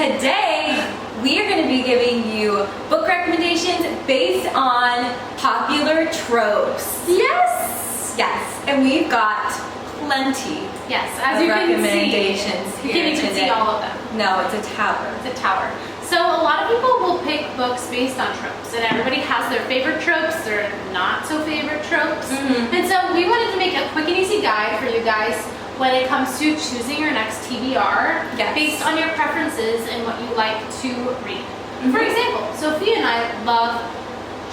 Today, we are going to be giving you book recommendations based on popular tropes. Yes! Yes, and we've got plenty Yes, as you can recommendations see. You here can't even today. see all of them. No, it's a tower. It's a tower. So a lot of people will pick books based on tropes, and everybody has their favorite tropes, their not so favorite tropes. And so we wanted to make a quick and easy guide for you guys when it comes to choosing your next TBR based on your preferences and what you like to read. For example, Sophie and I love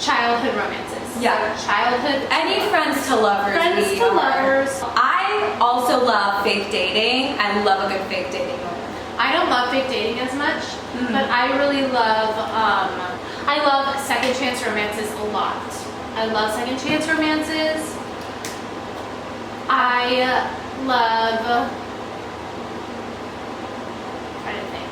childhood romances. Yeah. So childhood. Any friends to lovers. Friends to lovers. I also love fake dating. I love a good fake dating moment. I don't love fake dating as much, but I really love, I love second chance romances a lot. I love second chance romances. I love, I'm trying to think,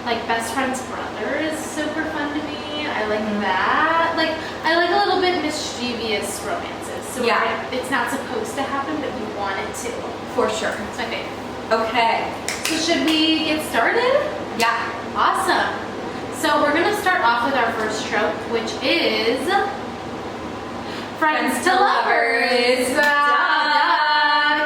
like Best Friend's Brother is super fun to me. I like that. Like, I like a little bit mischievous romances. So where it's not supposed to happen, but you want it to. For sure. It's my favorite. Okay. So should we get started? Yeah. Awesome. So we're going to start off with our first trope, which is friends to lovers.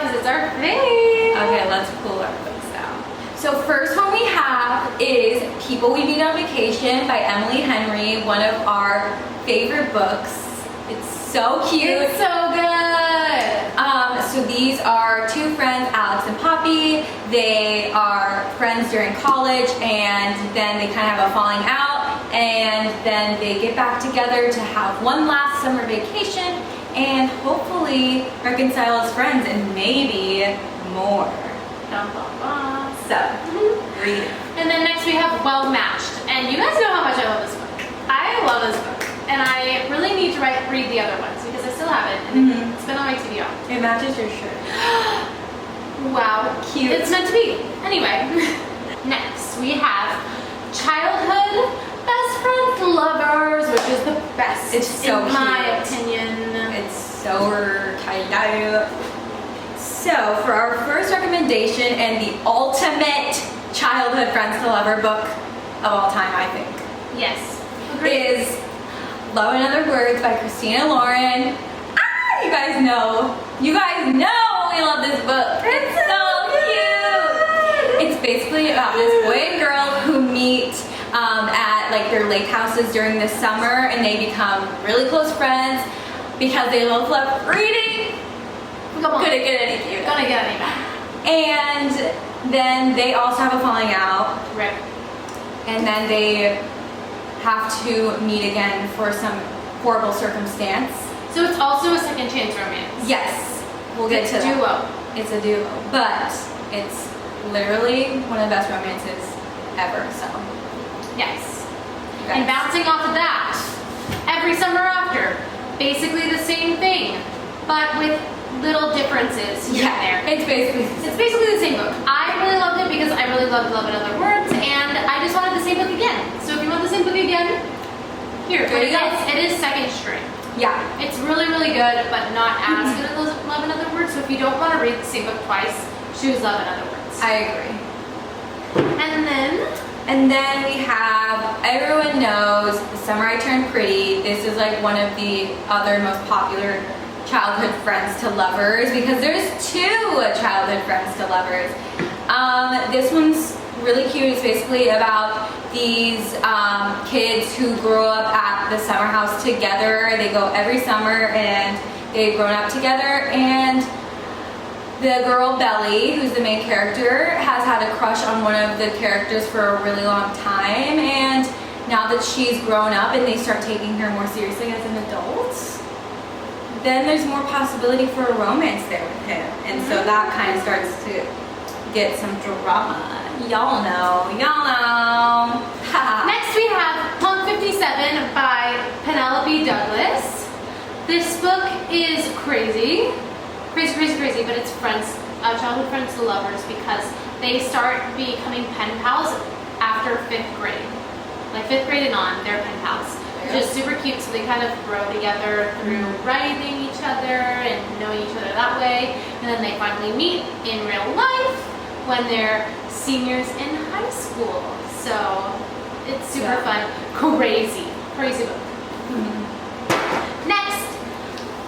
Because it's our thing. Okay, let's pull our books out. So first one we have is People We Meet on Vacation by Emily Henry, one of our favorite books. It's so cute. It's so good. So these are two friends, Alex and Poppy. They are friends during college, and then they kind of have a falling out, and then they get back together to have one last summer vacation and hopefully reconcile as friends and maybe more. So, read it. And then next we have Well Matched. And you guys know how much I love this book. I love this book. And I really need to read the other ones because I still haven't. And it's been on my TBR. It matches your shirt. Wow. Cute. It's meant to be. Anyway. Next we have Childhood Best Friends Lovers, which is the best. It's so in my opinion. It's so cute. So for our first recommendation and the ultimate childhood friends to lover book of all time, I think. Yes. Is Love in Other Words by Christina Lauren. You guys know we love this book. It's so cute. It's basically about this boy and girl who meet at like their lake houses during the summer, and they become really close friends because they both love reading. Couldn't get any cuter. Gonna get any better. And then they also have a falling out. Right. And then they have to meet again for some horrible circumstance. So it's also a second chance romance. Yes, we'll get to that. Duo. It's a duo, but it's literally one of the best romances ever. So yes. And bouncing off of that, Every Summer After, basically the same thing, but with little differences here and there. It's basically the same book. I really loved it because I really loved Love in Other Words, and I just wanted the same book again. So if you want the same book again, here. But it is second string. Yeah. It's really, really good, but not as good as Love in Other Words. So if you don't want to read the same book twice, choose Love in Other Words. I agree. And then we have Everyone Knows The Summer I Turned Pretty. This is like one of the other most popular childhood friends to lovers because there's two childhood friends to lovers. This one's really cute. It's basically about these kids who grow up at the summer house together. They go every summer and they've grown up together, and the girl Belly, who's the main character, has had a crush on one of the characters for a really long time, and now that she's grown up and they start taking her more seriously as an adult, then there's more possibility for a romance there with him. And so that kind of starts to get some drama. Y'all know. next we have Pump 57 by Penelope Douglas. This book is crazy, but it's childhood friends to lovers because they start becoming pen pals after 5th grade. Like 5th grade and on, they're pen pals. Which is super cute, so they kind of grow together through writing each other and knowing each other that way. And then they finally meet in real life when they're seniors in high school. So it's super fun. Crazy book. Next,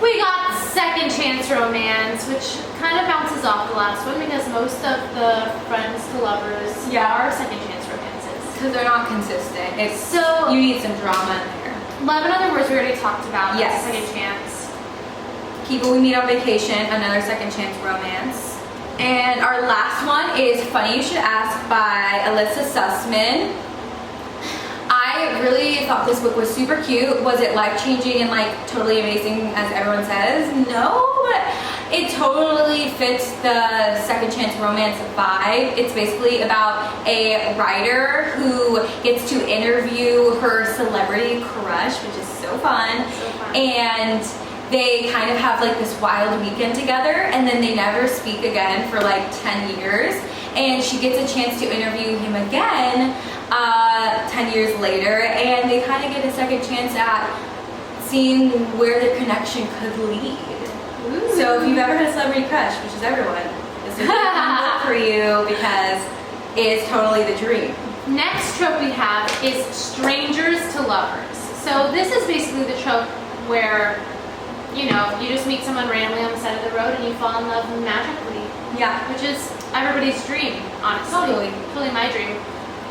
we got Second Chance Romance, which kind of bounces off the last one because most of the friends to lovers are second chance romances. Because they're not consistent. It's So you need some drama in there. Love in Other Words we already talked about. Yes. Second chance. People We Meet on Vacation, another second chance romance. And our last one is Funny You Should Ask by Alyssa Sussman. I really thought this book was super cute. Was it life-changing and like totally amazing as everyone says? No, but it totally fits the second chance romance vibe. It's basically about a writer who gets to interview her celebrity crush, which is so fun. And they kind of have like this wild weekend together, and then they never speak again for like 10 years. And she gets a chance to interview him again 10 years later, and they kind of get a second chance at seeing where their connection could lead. Ooh. So if you've ever had a celebrity crush, which is everyone, this is a book for you because it's totally the dream. Next trope we have is strangers to lovers. So this is basically the trope where, you know, you just meet someone randomly on the side of the road and you fall in love magically. Yeah. Which is everybody's dream, honestly. Totally my dream.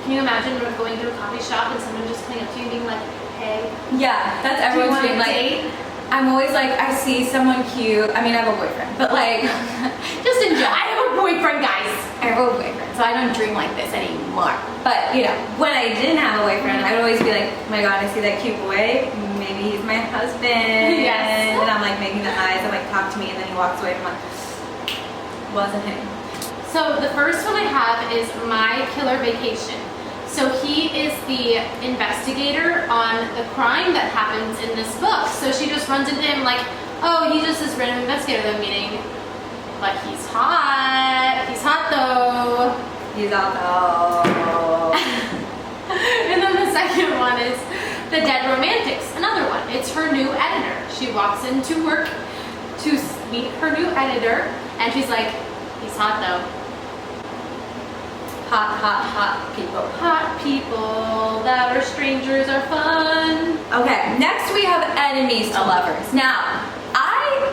Can you imagine going to a coffee shop and someone just coming up to you and being like, hey? Yeah, that's everyone's dream. Like, I'm always like, I see someone cute. I mean, I have a boyfriend, but like, just enjoy. I have a boyfriend, guys. I have a boyfriend, so I don't dream like this anymore. But, you know, when I didn't have a boyfriend, I would always be like, oh my God, I see that cute boy. Maybe he's my husband. Yes. And I'm like making the eyes and like talk to me, and then he walks away from like, wasn't him. So the first one I have is My Killer Vacation. So he is the investigator on the crime that happens in this book. So she just runs into him like, oh, he's just this random investigator they're meeting. But he's hot. He's hot though. He's hot though. And then the second one is The Dead Romantics, another one. It's her new editor. She walks into work to meet her new editor, and she's like, he's hot though. Hot people. Hot people that are strangers are fun. Okay, next we have enemies to lovers. Now, I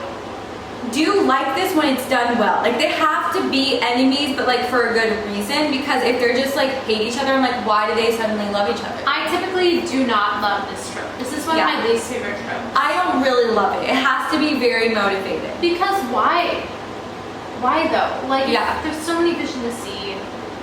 do like this when it's done well. Like, they have to be enemies, but like for a good reason, because if they're just like hate each other, I'm like, why do they suddenly love each other? I typically do not love this trope. This is one of my least favorite tropes. I don't really love it. It has to be very motivated. Because why? Why though? Like, there's so many fish in the sea.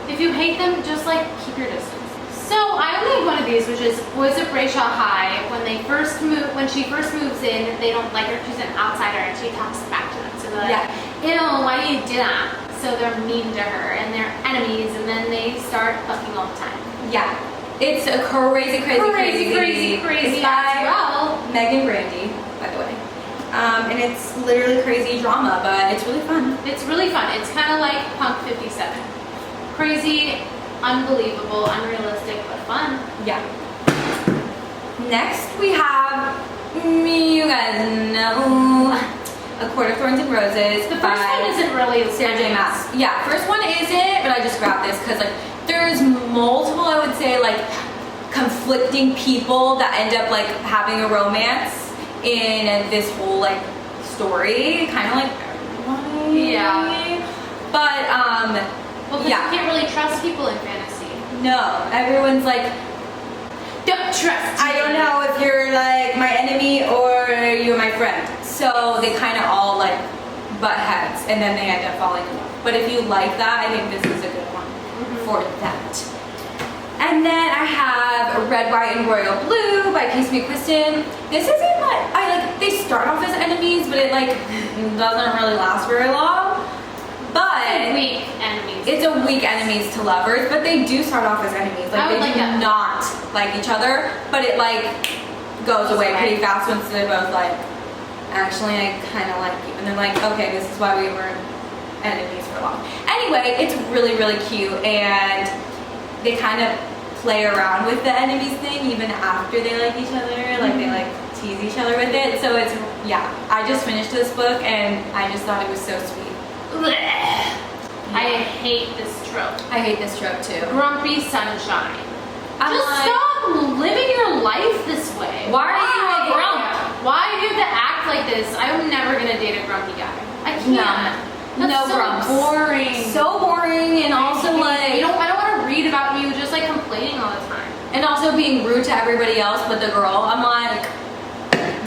If you hate them, just like keep your distance. So I only have one of these, which is Boys at Brayshaw High. When she first moves in, they don't like her. She's an outsider, and she talks back to them. So they're like, ew, why do you do that? So they're mean to her, and they're enemies, and then they start fucking all the time. Yeah, it's a crazy. It's by Megan Brandy, by the way. And it's literally crazy drama, but it's really fun. It's really fun. It's kind of like Punk 57. Crazy, unbelievable, unrealistic, but fun. Yeah. Next we have, you guys know, A Court of Thorns and Roses. The first one isn't really Sarah J. Maas. Yeah, first one isn't, but I just grabbed this because like there's multiple, I would say, like conflicting people that end up like having a romance in this whole like story, kind of like everyone. Yeah. But well, you can't really trust people in fantasy. No, everyone's like, don't trust. I don't know if you're like my enemy or you're my friend. So they kind of all like butt heads, and then they end up falling in love. But if you like that, I think this is a good one for that. And then I have Red, White, and Royal Blue by Casey McQuiston. This isn't like, they start off as enemies, but it like doesn't really last very long. But weak enemies. It's a weak enemies to lovers, but they do start off as enemies. Like they do not like each other, but it like goes away pretty fast once they're both like, actually I kind of like you, and they're like, okay, this is why we were enemies for long. Anyway, it's really cute, and they kind of play around with the enemies thing even after they like each other. Like they like tease each other with it. So it's I just finished this book and I just thought it was so sweet. I hate this trope. I hate this trope too. Grumpy Sunshine. Just stop living your life this way. Why are you a grump? Why do you have to act like this? I'm never gonna date a grumpy guy. I can't. No, That's so grumps. boring. So boring, and also like I don't want to read about you just like complaining all the time. and also being rude to everybody else but the girl. I'm like,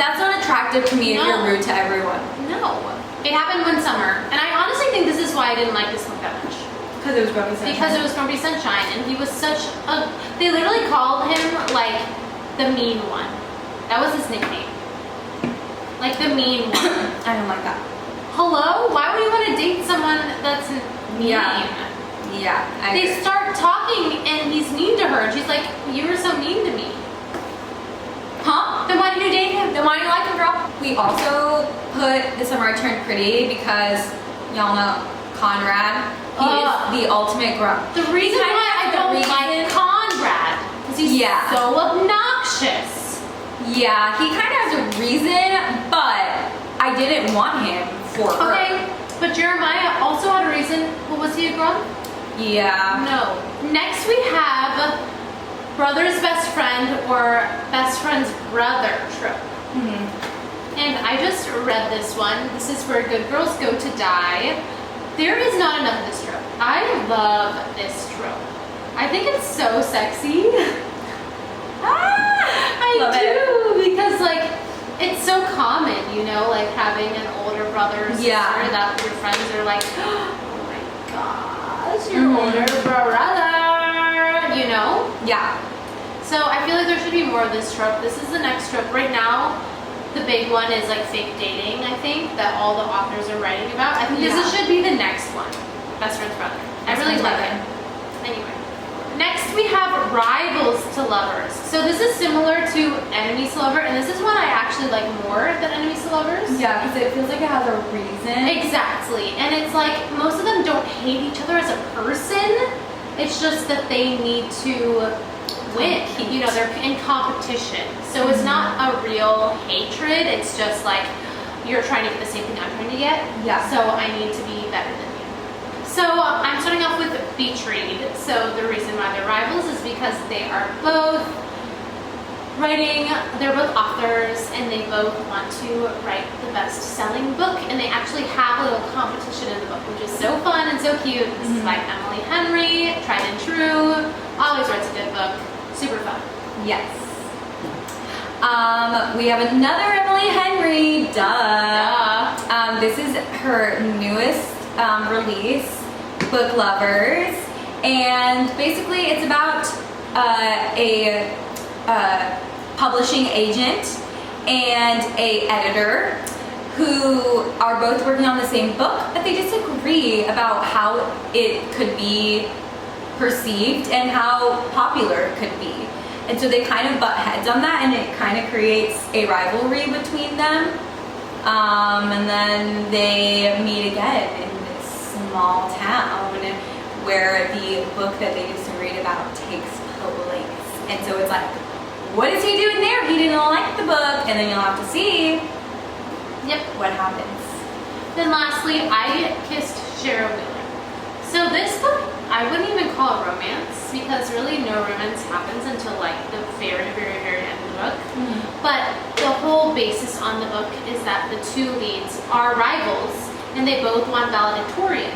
that's not attractive to me if you're rude to everyone. No. It happened one summer, and I honestly think this is why I didn't like this book that much. Because it was Grumpy Sunshine. Because it was Grumpy Sunshine, and he was such a. They literally called him like the mean one. That was his nickname. Like the mean one. I don't like that. Hello? Why would you want to date someone that's mean? Yeah. They start talking, and he's mean to her, and she's like, "You were so mean to me." Huh? Then why did you date him? Then why do you like him, girl? We also put The Summer I Turned Pretty because y'all know Conrad. He is the ultimate grump. The reason why I don't like Conrad is he's so obnoxious. Yeah, he kind of has a reason, but I didn't want him for her. Okay, but Jeremiah also had a reason. Well, was he a grump? Yeah. No. Next we have brother's best friend or best friend's brother trope. And I just read this one. This is where good girls go to die. There is not enough of this trope. I love this trope. I think it's so sexy. I love do, because like it's so common, you know, like having an older brother or sister that your friends are like, oh my gosh, your older brother, you know? Yeah. So I feel like there should be more of this trope. This is the next trope. Right now, the big one is like fake dating, I think, that all the authors are writing about. I think this should be the next one. Best friend's brother. I really love it. Anyway. Next we have rivals to lovers. So this is similar to enemies to lover, and this is one I actually like more than enemies to lovers. Yeah, because it feels like it has a reason. Exactly. And it's like most of them don't hate each other as a person. It's just that they need to win. You know, they're in competition. So it's not a real hatred. It's just like you're trying to get the same thing I'm trying to get. Yeah. So I need to be better than you. So I'm starting off with Betrayed. So the reason why they're rivals is because they are both they're both authors, and they both want to write the best-selling book, and they actually have a little competition in the book, which is so fun and so cute. This is by Emily Henry, tried and true, always writes a good book, super fun. Yes. We have another Emily Henry, duh. This is her newest release, Book Lovers, and basically it's about a publishing agent and a editor who are both working on the same book, but they disagree about how it could be perceived and how popular it could be. And so they kind of butt heads on that, and it kind of creates a rivalry between them. And then they meet again in this small town where the book that they disagreed about takes place. And so it's like, what is he doing there? He didn't like the book, and then you'll have to see what happens. Then lastly, I Kissed Shara Wheeler. So this book, I wouldn't even call it romance, because really no romance happens until like the very, very, very end of the book. But the whole basis on the book is that the two leads are rivals, and they both want valedictorian.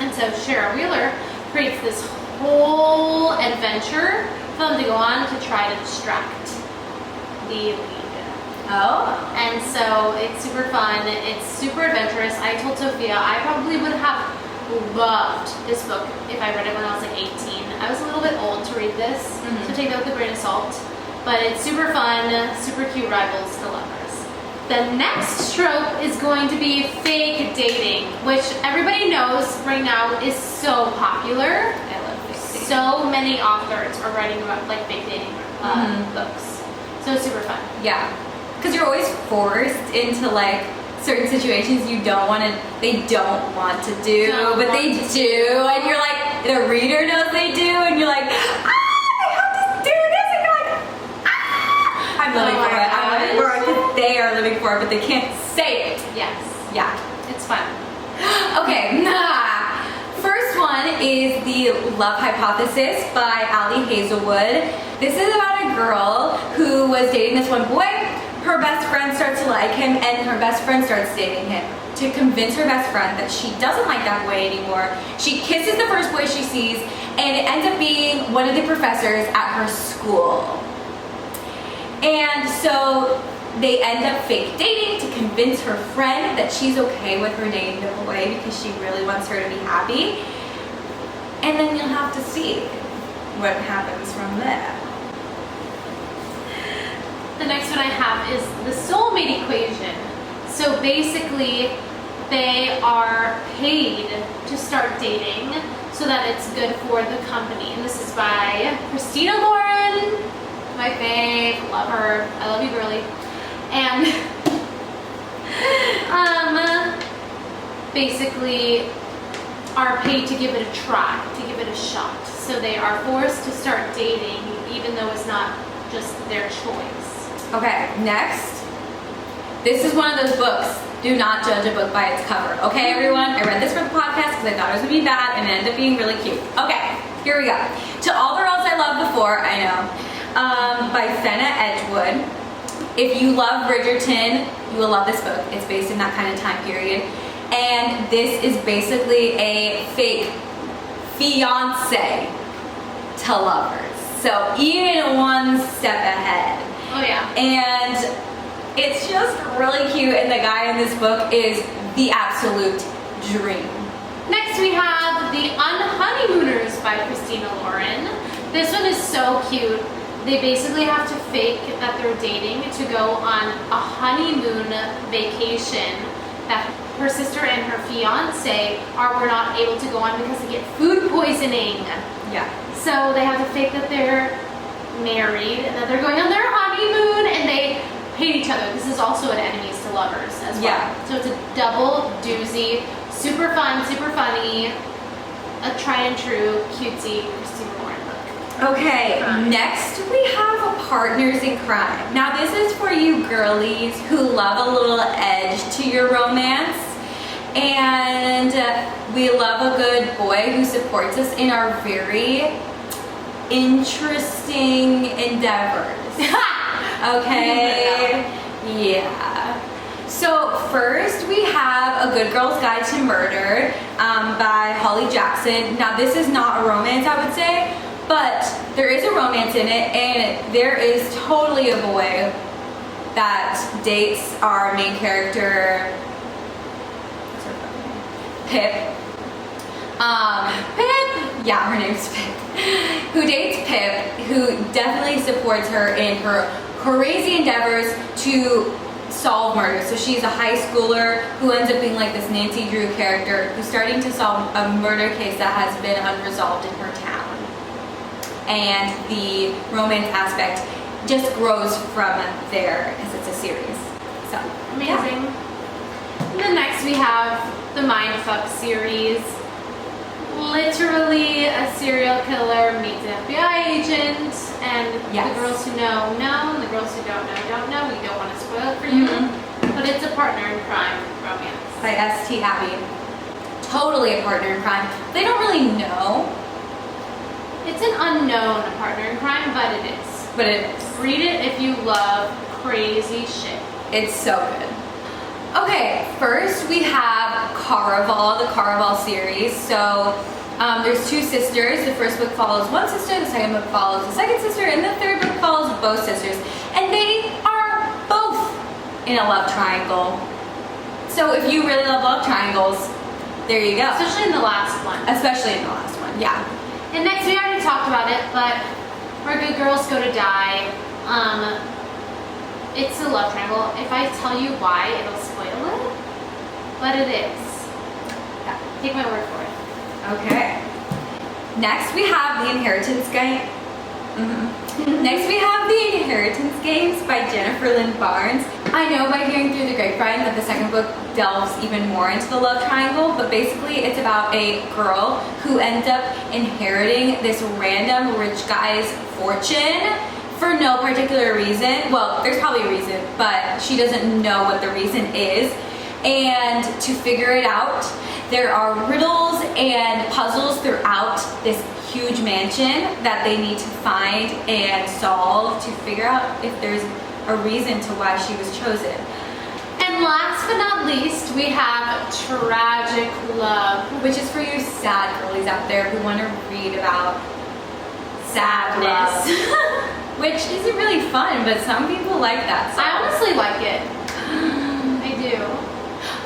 And so Shara Wheeler creates this whole adventure for them to go on to try to distract the lead. And so it's super fun, it's super adventurous. I told Sophia I probably would have loved this book if I read it when I was like 18. I was a little bit old to read this, so take that with a grain of salt. But it's super fun, super cute rivals to lovers. The next trope is going to be fake dating, which everybody knows right now is so popular. I love fake dating. So many authors are writing about like fake dating books. So it's super fun. Yeah, because you're always forced into like certain situations they don't want to do, but they do, and you're like, the reader knows they do, and you're like, they have to do this, and you're like, I'm living for it. I'm living for it, because they are living for it, but they can't say it. Yes. Yeah. It's fun. Okay, first one is The Love Hypothesis by Ali Hazelwood. This is about a girl who was dating this one boy. Her best friend starts to like him, and her best friend starts dating him. To convince her best friend that she doesn't like that boy anymore, she kisses the first boy she sees, and it ends up being one of the professors at her school. And so they end up fake dating to convince her friend that she's okay with her dating the boy because she really wants her to be happy. And then you'll have to see what happens from there. The next one I have is the Soulmate Equation. So basically, they are paid to start dating so that it's good for the company. And this is by Christina Lauren, my fave, love her. I love you, girly. And basically are paid to give it a try, to give it a shot. So they are forced to start dating even though it's not just their choice. Okay, next. This is one of those books. Do not judge a book by its cover. Okay, everyone? I read this for the podcast because I thought it was going to be bad and it ended up being really cute. Okay, here we go. To All the Girls I Loved Before, I know, by Fenna Edgewood. If you love Bridgerton, you will love this book. It's based in that kind of time period. And this is basically a fake fiance to lovers. So even one step ahead. Oh yeah. And it's just really cute, and the guy in this book is the absolute dream. Next we have The Honeymooners by Christina Lauren. This one is so cute. They basically have to fake that they're dating to go on a honeymoon vacation that her sister and her fiance were not able to go on because they get food poisoning. Yeah. So they have to fake that they're married and that they're going on their honeymoon, and they hate each other. This is also an enemies to lovers as well. Yeah. So it's a double doozy, super fun, super funny, a tried and true cutesy Christina Lauren book. Okay, next we have Partners in Crime. Now this is for you girlies who love a little edge to your romance, and we love a good boy who supports us in our very interesting endeavors. Okay, yeah. So first we have A Good Girl's Guide to Murder by Holly Jackson. Now this is not a romance, I would say, but there is a romance in it, and there is totally a boy that dates our main character, Pip. Pip! Yeah, her name's Pip. Who dates Pip, who definitely supports her in her crazy endeavors to solve murders. So she's a high schooler who ends up being like this Nancy Drew character who's starting to solve a murder case that has been unresolved in her town. And the romance aspect just grows from there because it's a series. So amazing. And then next we have the Mindfuck series. Literally a serial killer meets an FBI agent, and yes. The girls who know, and the girls who don't know. We don't want to spoil it for you, but it's a partner in crime romance. By S.T. Abbey. Totally a partner in crime. They don't really know. It's an unknown partner in crime, but it is. But it is. Read it if you love crazy shit. It's so good. Okay, first we have Caraval, the Caraval series. So there's two sisters. The first book follows one sister, the second book follows the second sister, and the third book follows both sisters. And they are both in a love triangle. So if you really love love triangles, there you go. Especially in the last one. Especially in the last one, yeah. And next, we already talked about it, but Where Good Girls Go to Die. It's a love triangle. If I tell you why, it'll spoil it, but it is. Yeah, take my word for it. Okay. Next we have The Inheritance Game. Next we have The Inheritance Games by Jennifer Lynn Barnes. I know by hearing through the grapevine that the second book delves even more into the love triangle, but basically it's about a girl who ends up inheriting this random rich guy's fortune for no particular reason. Well, there's probably a reason, but she doesn't know what the reason is. And to figure it out, there are riddles and puzzles throughout this huge mansion that they need to find and solve to figure out if there's a reason to why she was chosen. And last but not least, we have tragic love. Which is for you sad girlies out there who want to read about sadness. Which isn't really fun, but some people like that. So. I honestly like it. I do.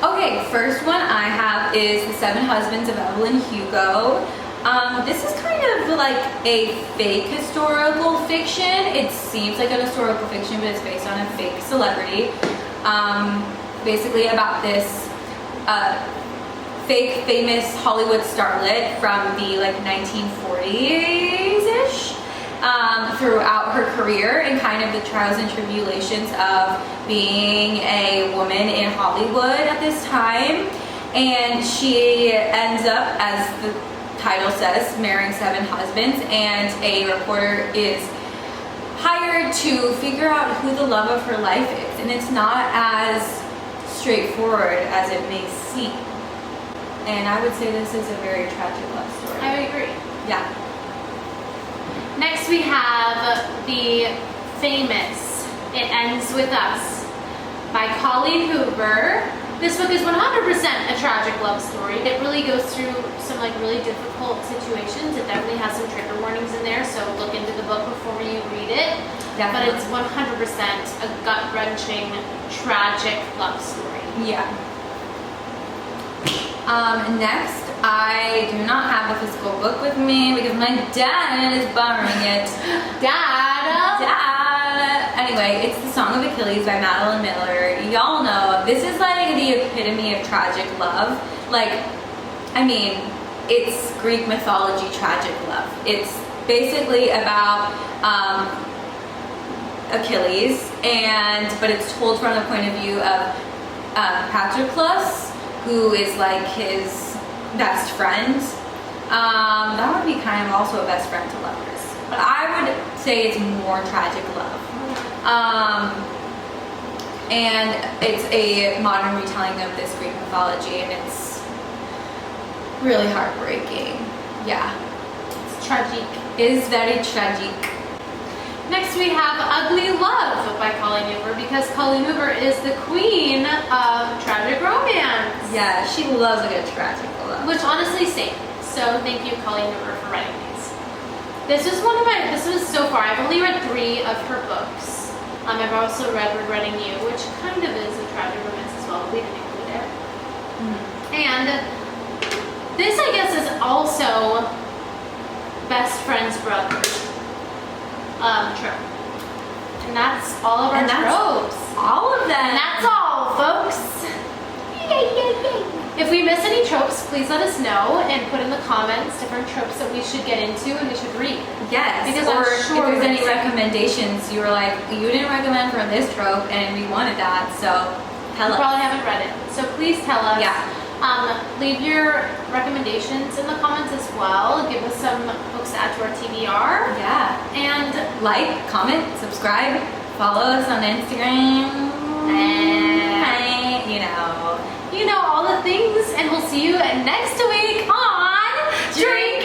Okay, first one I have is The Seven Husbands of Evelyn Hugo. This is kind of like a fake historical fiction. It seems like an historical fiction, but it's based on a fake celebrity. Basically about this fake famous Hollywood starlet from the like 1940s-ish. Throughout her career and kind of the trials and tribulations of being a woman in Hollywood at this time. And she ends up, as the title says, marrying 7 husbands, and a reporter is hired to figure out who the love of her life is. And it's not as straightforward as it may seem. And I would say this is a very tragic love story. I agree. Yeah. Next we have the famous It Ends With Us by Colleen Hoover. This book is 100% a tragic love story. It really goes through some like really difficult situations. It definitely has some trigger warnings in there, so look into the book before you read it. Definitely. But it's 100% a gut-wrenching, tragic love story. Yeah. Next, I do not have a physical book with me because my dad is borrowing it. Dad! Anyway, it's The Song of Achilles by Madeline Miller. Y'all know, this is like the epitome of tragic love. Like, I mean, it's Greek mythology tragic love. It's basically about Achilles, but it's told from the point of view of Patroclus, who is like his best friend. That would be kind of also a best friend to lovers. But I would say it's more tragic love. And it's a modern retelling of this Greek mythology, and it's really heartbreaking. Yeah. It's tragic. It is very tragic. Next we have Ugly Love by Colleen Hoover, because Colleen Hoover is the queen of tragic romance. Yeah, she loves a good tragic love. Which honestly, same. So thank you, Colleen Hoover, for writing these. This was so far, I've only read 3 of her books. I've also read Regretting You, which kind of is a tragic romance as well. We didn't include it. And this, I guess, is also best friend's brother. Trope. And that's all of our tropes. All of them. And that's all, folks. If we miss any tropes, please let us know and put in the comments different tropes that we should get into and we should read. Yes, because or I'm sure if there's any recommendations, you were like, you didn't recommend for this trope and we wanted that, so tell us. Probably haven't read it, so please tell us. Yeah. Leave your recommendations in the comments as well. Give us some books to add to our TBR. Yeah. And like, comment, subscribe, follow us on Instagram. And you know all the things. And we'll see you next week on Dream